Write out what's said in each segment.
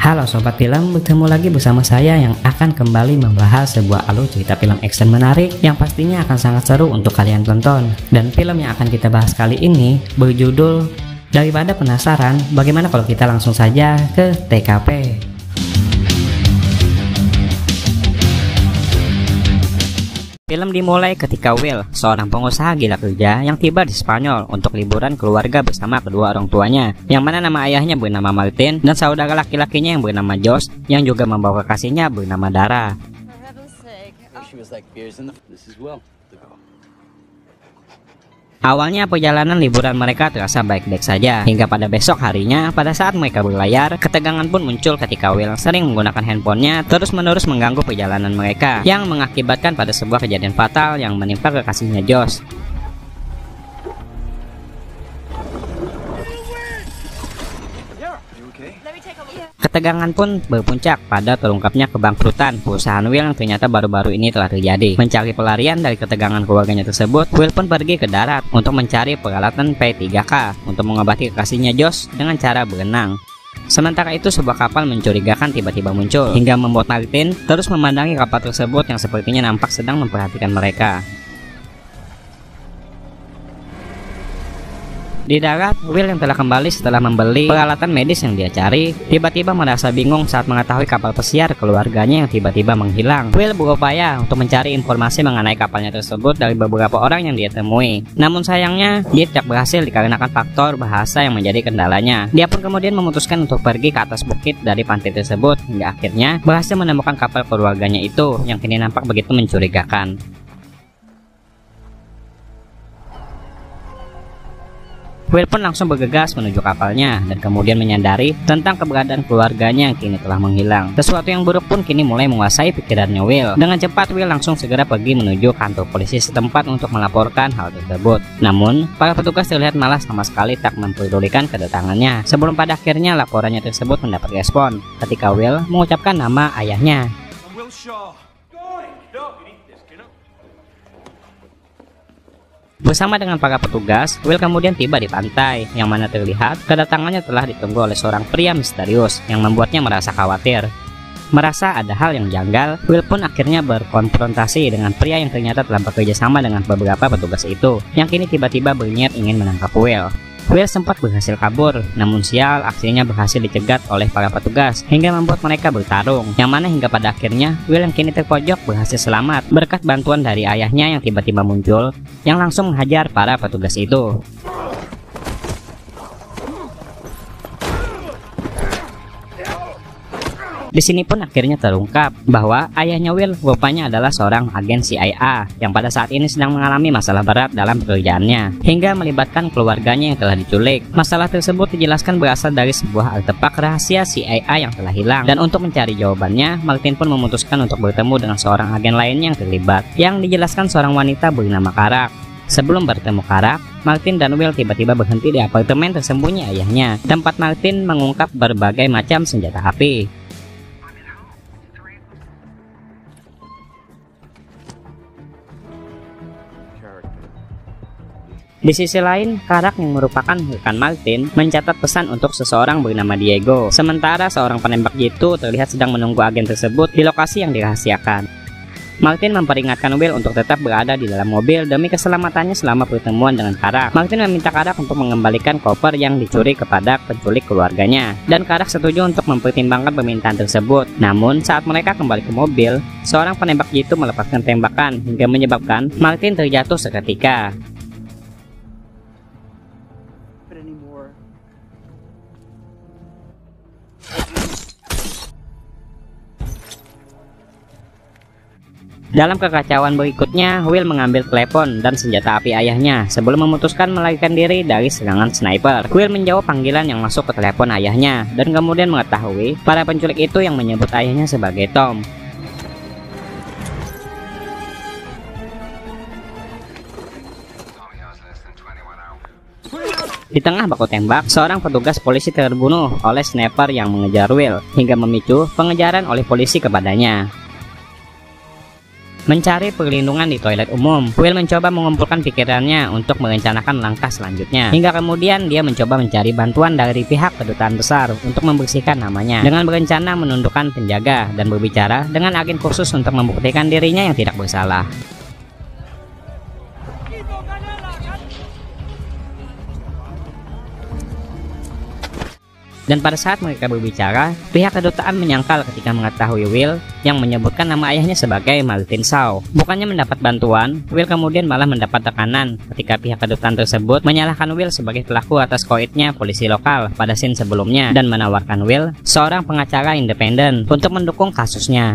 Halo Sobat Film, bertemu lagi bersama saya yang akan kembali membahas sebuah alur cerita film action menarik yang pastinya akan sangat seru untuk kalian tonton. Dan film yang akan kita bahas kali ini berjudul Daripada Penasaran, bagaimana kalau kita langsung saja ke TKP. Film dimulai ketika Will, seorang pengusaha gila kerja yang tiba di Spanyol untuk liburan keluarga bersama kedua orang tuanya, yang mana nama ayahnya bernama Martin dan saudara laki-lakinya yang bernama Josh, yang juga membawa kekasihnya bernama Dara. Awalnya perjalanan liburan mereka terasa baik-baik saja, hingga pada besok harinya, pada saat mereka berlayar, ketegangan pun muncul ketika Will sering menggunakan handphonenya terus-menerus mengganggu perjalanan mereka, yang mengakibatkan pada sebuah kejadian fatal yang menimpa kekasihnya Josh. Ketegangan pun berpuncak pada terungkapnya kebangkrutan perusahaan Will yang ternyata baru-baru ini telah terjadi. Mencari pelarian dari ketegangan keluarganya tersebut, Will pun pergi ke darat untuk mencari peralatan P3K untuk mengobati kekasihnya Josh dengan cara berenang. Sementara itu sebuah kapal mencurigakan tiba-tiba muncul, hingga membuat Martin terus memandangi kapal tersebut yang sepertinya nampak sedang memperhatikan mereka. Di darat, Will yang telah kembali setelah membeli peralatan medis yang dia cari, tiba-tiba merasa bingung saat mengetahui kapal pesiar keluarganya yang tiba-tiba menghilang. Will berupaya untuk mencari informasi mengenai kapalnya tersebut dari beberapa orang yang dia temui. Namun sayangnya, dia tidak berhasil dikarenakan faktor bahasa yang menjadi kendalanya. Dia pun kemudian memutuskan untuk pergi ke atas bukit dari pantai tersebut, hingga akhirnya berhasil menemukan kapal keluarganya itu yang kini nampak begitu mencurigakan. Will pun langsung bergegas menuju kapalnya dan kemudian menyadari tentang keberadaan keluarganya yang kini telah menghilang. Sesuatu yang buruk pun kini mulai menguasai pikirannya Will. Dengan cepat Will langsung segera pergi menuju kantor polisi setempat untuk melaporkan hal tersebut. Namun, para petugas terlihat malas sama sekali tak mempedulikan kedatangannya. Sebelum pada akhirnya laporannya tersebut mendapat respon ketika Will mengucapkan nama ayahnya. Bersama dengan para petugas, Will kemudian tiba di pantai, yang mana terlihat kedatangannya telah ditunggu oleh seorang pria misterius yang membuatnya merasa khawatir. Merasa ada hal yang janggal, Will pun akhirnya berkonfrontasi dengan pria yang ternyata telah bekerja sama dengan beberapa petugas itu, yang kini tiba-tiba berniat ingin menangkap Will. Will sempat berhasil kabur, namun sial aksinya berhasil dicegat oleh para petugas hingga membuat mereka bertarung, yang mana hingga pada akhirnya Will yang kini terpojok berhasil selamat berkat bantuan dari ayahnya yang tiba-tiba muncul yang langsung menghajar para petugas itu. Di sini pun akhirnya terungkap bahwa ayahnya Will rupanya adalah seorang agen CIA yang pada saat ini sedang mengalami masalah berat dalam pekerjaannya, hingga melibatkan keluarganya yang telah diculik. Masalah tersebut dijelaskan berasal dari sebuah artefak rahasia CIA yang telah hilang, dan untuk mencari jawabannya, Martin pun memutuskan untuk bertemu dengan seorang agen lainnya yang terlibat, yang dijelaskan seorang wanita bernama Karak. Sebelum bertemu Karak, Martin dan Will tiba-tiba berhenti di apartemen tersembunyi ayahnya, tempat Martin mengungkap berbagai macam senjata api. Di sisi lain, Karak yang merupakan rekan Martin mencatat pesan untuk seseorang bernama Diego. Sementara seorang penembak jitu terlihat sedang menunggu agen tersebut di lokasi yang dirahasiakan. Martin memperingatkan Will untuk tetap berada di dalam mobil demi keselamatannya selama pertemuan dengan Karak. Martin meminta Karak untuk mengembalikan koper yang dicuri kepada penculik keluarganya, dan Karak setuju untuk mempertimbangkan permintaan tersebut. Namun saat mereka kembali ke mobil, seorang penembak jitu melepaskan tembakan hingga menyebabkan Martin terjatuh seketika. Dalam kekacauan berikutnya, Will mengambil telepon dan senjata api ayahnya sebelum memutuskan melarikan diri dari serangan sniper. Will menjawab panggilan yang masuk ke telepon ayahnya dan kemudian mengetahui para penculik itu yang menyebut ayahnya sebagai Tom. Di tengah baku tembak, seorang petugas polisi terbunuh oleh sniper yang mengejar Will hingga memicu pengejaran oleh polisi kepadanya. Mencari perlindungan di toilet umum, Will mencoba mengumpulkan pikirannya untuk merencanakan langkah selanjutnya. Hingga kemudian dia mencoba mencari bantuan dari pihak kedutaan besar untuk membersihkan namanya, dengan berencana menundukkan penjaga dan berbicara dengan agen khusus untuk membuktikan dirinya yang tidak bersalah. Dan pada saat mereka berbicara, pihak kedutaan menyangkal ketika mengetahui Will yang menyebutkan nama ayahnya sebagai Martin Shaw. Bukannya mendapat bantuan, Will kemudian malah mendapat tekanan ketika pihak kedutaan tersebut menyalahkan Will sebagai pelaku atas koitnya polisi lokal pada scene sebelumnya dan menawarkan Will seorang pengacara independen untuk mendukung kasusnya.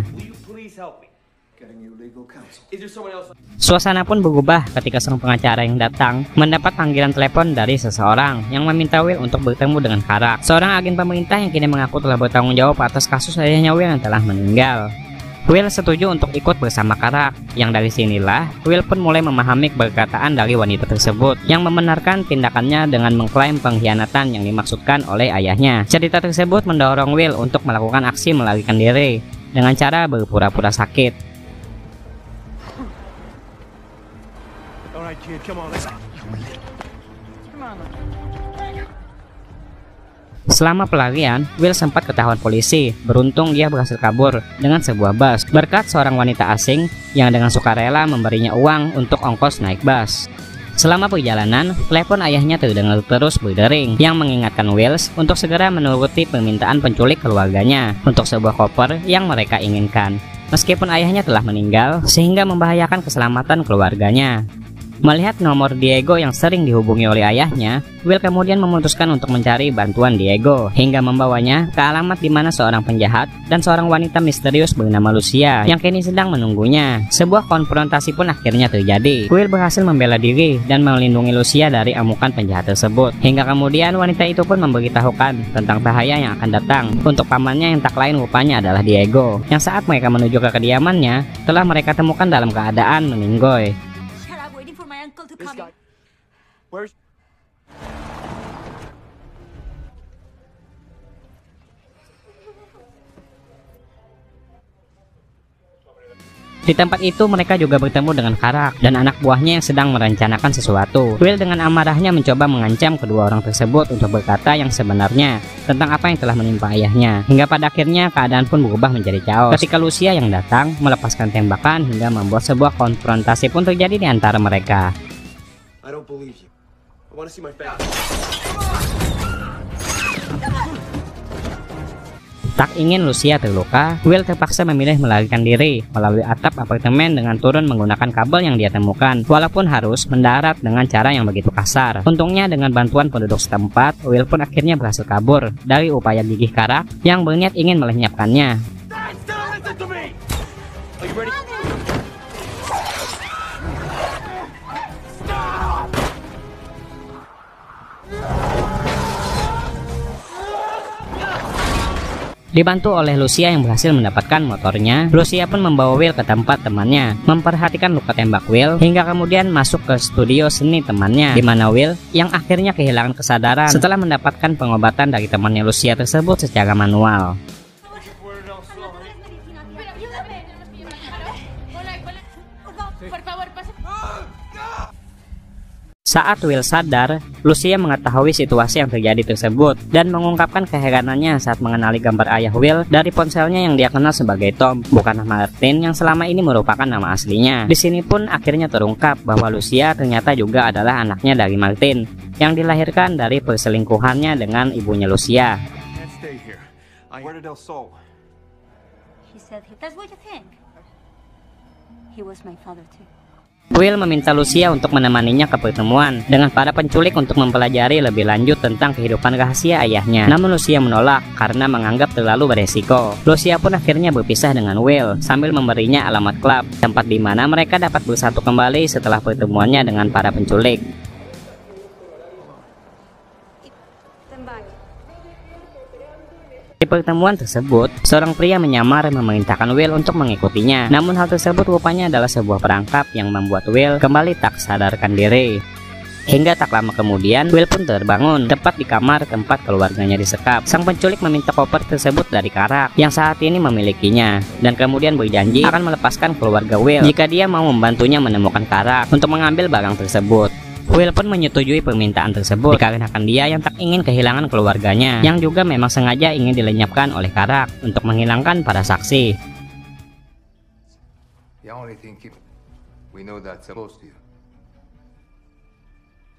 Suasana pun berubah ketika sang pengacara yang datang mendapat panggilan telepon dari seseorang yang meminta Will untuk bertemu dengan Karak, seorang agen pemerintah yang kini mengaku telah bertanggung jawab atas kasus ayahnya Will yang telah meninggal. Will setuju untuk ikut bersama Karak, yang dari sinilah Will pun mulai memahami perkataan dari wanita tersebut yang membenarkan tindakannya dengan mengklaim pengkhianatan yang dimaksudkan oleh ayahnya. Cerita tersebut mendorong Will untuk melakukan aksi melarikan diri dengan cara berpura-pura sakit. Selama pelarian, Will sempat ketahuan polisi. Beruntung dia berhasil kabur dengan sebuah bus berkat seorang wanita asing yang dengan sukarela memberinya uang untuk ongkos naik bus. Selama perjalanan, telepon ayahnya terdengar terus berdering yang mengingatkan Will untuk segera menuruti permintaan penculik keluarganya untuk sebuah koper yang mereka inginkan. Meskipun ayahnya telah meninggal sehingga membahayakan keselamatan keluarganya. Melihat nomor Diego yang sering dihubungi oleh ayahnya, Will kemudian memutuskan untuk mencari bantuan Diego hingga membawanya ke alamat di mana seorang penjahat dan seorang wanita misterius bernama Lucia yang kini sedang menunggunya. Sebuah konfrontasi pun akhirnya terjadi. Will berhasil membela diri dan melindungi Lucia dari amukan penjahat tersebut. Hingga kemudian wanita itu pun memberitahukan tentang bahaya yang akan datang untuk pamannya yang tak lain rupanya adalah Diego, yang saat mereka menuju ke kediamannya telah mereka temukan dalam keadaan meninggoy. Di tempat itu mereka juga bertemu dengan Karak dan anak buahnya yang sedang merencanakan sesuatu. Will dengan amarahnya mencoba mengancam kedua orang tersebut untuk berkata yang sebenarnya tentang apa yang telah menimpa ayahnya. Hingga pada akhirnya keadaan pun berubah menjadi chaos ketika Lucia yang datang melepaskan tembakan hingga membuat sebuah konfrontasi pun terjadi di antara mereka. Tak ingin Lucia terluka, Will terpaksa memilih melarikan diri melalui atap apartemen dengan turun menggunakan kabel yang dia temukan, walaupun harus mendarat dengan cara yang begitu kasar. Untungnya dengan bantuan penduduk setempat, Will pun akhirnya berhasil kabur dari upaya gigih Karak yang berniat ingin melenyapkannya. Dibantu oleh Lucia yang berhasil mendapatkan motornya, Lucia pun membawa Will ke tempat temannya, memperhatikan luka tembak Will, hingga kemudian masuk ke studio seni temannya, di mana Will yang akhirnya kehilangan kesadaran setelah mendapatkan pengobatan dari temannya Lucia tersebut secara manual. Saat Will sadar, Lucia mengetahui situasi yang terjadi tersebut dan mengungkapkan keheranannya saat mengenali gambar ayah Will dari ponselnya yang dia kenal sebagai Tom, bukan Martin yang selama ini merupakan nama aslinya. Di sini pun akhirnya terungkap bahwa Lucia ternyata juga adalah anaknya dari Martin yang dilahirkan dari perselingkuhannya dengan ibunya Lucia. Will meminta Lucia untuk menemaninya ke pertemuan dengan para penculik untuk mempelajari lebih lanjut tentang kehidupan rahasia ayahnya. Namun Lucia menolak karena menganggap terlalu beresiko. Lucia pun akhirnya berpisah dengan Will sambil memberinya alamat klub, tempat di mana mereka dapat bersatu kembali setelah pertemuannya dengan para penculik. Di pertemuan tersebut, seorang pria menyamar memerintahkan Will untuk mengikutinya. Namun hal tersebut rupanya adalah sebuah perangkap yang membuat Will kembali tak sadarkan diri. Hingga tak lama kemudian, Will pun terbangun tepat di kamar tempat keluarganya disekap. Sang penculik meminta koper tersebut dari Karak yang saat ini memilikinya, dan kemudian berjanji akan melepaskan keluarga Will jika dia mau membantunya menemukan Karak untuk mengambil barang tersebut. Will pun menyetujui permintaan tersebut dikarenakan dia yang tak ingin kehilangan keluarganya, yang juga memang sengaja ingin dilenyapkan oleh Karak untuk menghilangkan para saksi. The only thing we know that's supposed to you.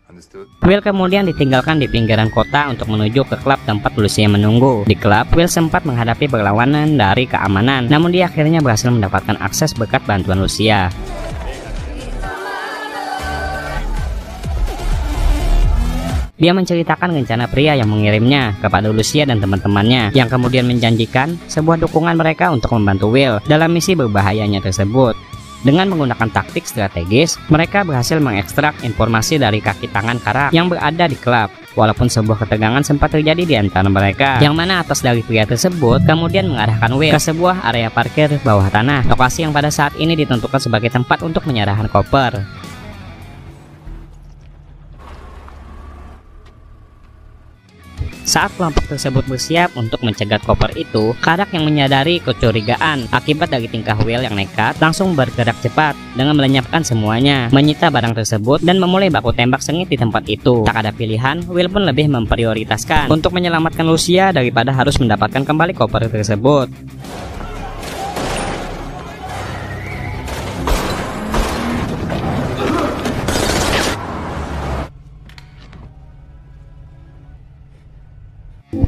Understood? Will kemudian ditinggalkan di pinggiran kota untuk menuju ke klub tempat Lucia menunggu. Di klub, Will sempat menghadapi perlawanan dari keamanan, namun dia akhirnya berhasil mendapatkan akses berkat bantuan Lucia. Dia menceritakan rencana pria yang mengirimnya kepada Lucia dan teman-temannya, yang kemudian menjanjikan sebuah dukungan mereka untuk membantu Will dalam misi berbahayanya tersebut. Dengan menggunakan taktik strategis, mereka berhasil mengekstrak informasi dari kaki tangan Karak yang berada di klub. Walaupun sebuah ketegangan sempat terjadi di antara mereka, yang mana atas dari pria tersebut kemudian mengarahkan Will ke sebuah area parkir bawah tanah, lokasi yang pada saat ini ditentukan sebagai tempat untuk menyerahkan koper. Saat kelompok tersebut bersiap untuk mencegat koper itu, Karak yang menyadari kecurigaan akibat dari tingkah Will yang nekat langsung bergerak cepat dengan melenyapkan semuanya, menyita barang tersebut dan memulai baku tembak sengit di tempat itu. Tak ada pilihan, Will pun lebih memprioritaskan untuk menyelamatkan Lucia daripada harus mendapatkan kembali koper tersebut.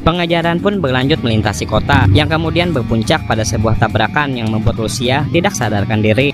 Pengejaran pun berlanjut melintasi kota, yang kemudian berpuncak pada sebuah tabrakan yang membuat Lucia tidak sadarkan diri.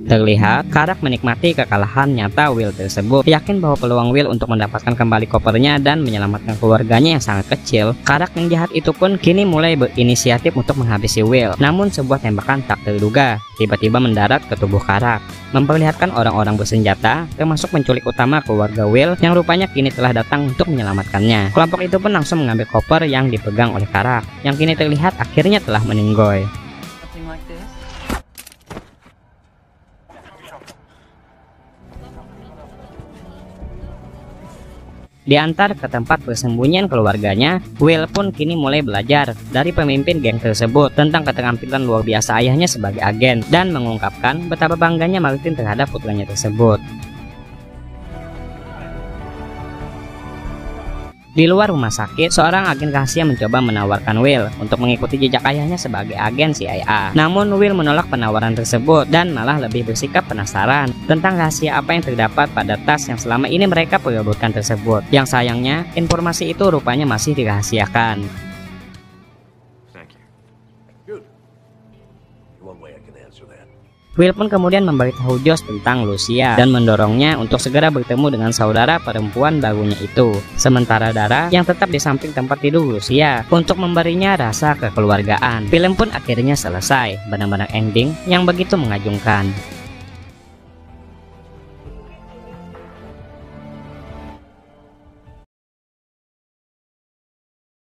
Terlihat, Karak menikmati kekalahan nyata Will tersebut. Yakin bahwa peluang Will untuk mendapatkan kembali kopernya dan menyelamatkan keluarganya yang sangat kecil, Karak yang jahat itu pun kini mulai berinisiatif untuk menghabisi Will. Namun sebuah tembakan tak terduga tiba-tiba mendarat ke tubuh Karak, memperlihatkan orang-orang bersenjata, termasuk penculik utama keluarga Will yang rupanya kini telah datang untuk menyelamatkannya. Kelompok itu pun langsung mengambil koper yang dipegang oleh Karak, yang kini terlihat akhirnya telah meninggoy. Diantar ke tempat persembunyian keluarganya, Will pun kini mulai belajar dari pemimpin geng tersebut tentang keterampilan luar biasa ayahnya sebagai agen dan mengungkapkan betapa bangganya Martin terhadap putranya tersebut. Di luar rumah sakit, seorang agen rahasia mencoba menawarkan Will untuk mengikuti jejak ayahnya sebagai agen CIA. Namun Will menolak penawaran tersebut dan malah lebih bersikap penasaran tentang rahasia apa yang terdapat pada tas yang selama ini mereka perebutkan tersebut. Yang sayangnya, informasi itu rupanya masih dirahasiakan. Will pun kemudian memberitahu Josh tentang Lucia dan mendorongnya untuk segera bertemu dengan saudara perempuan barunya itu. Sementara Dara yang tetap di samping tempat tidur Lucia untuk memberinya rasa kekeluargaan. Film pun akhirnya selesai, benar-benar ending yang begitu mengagumkan.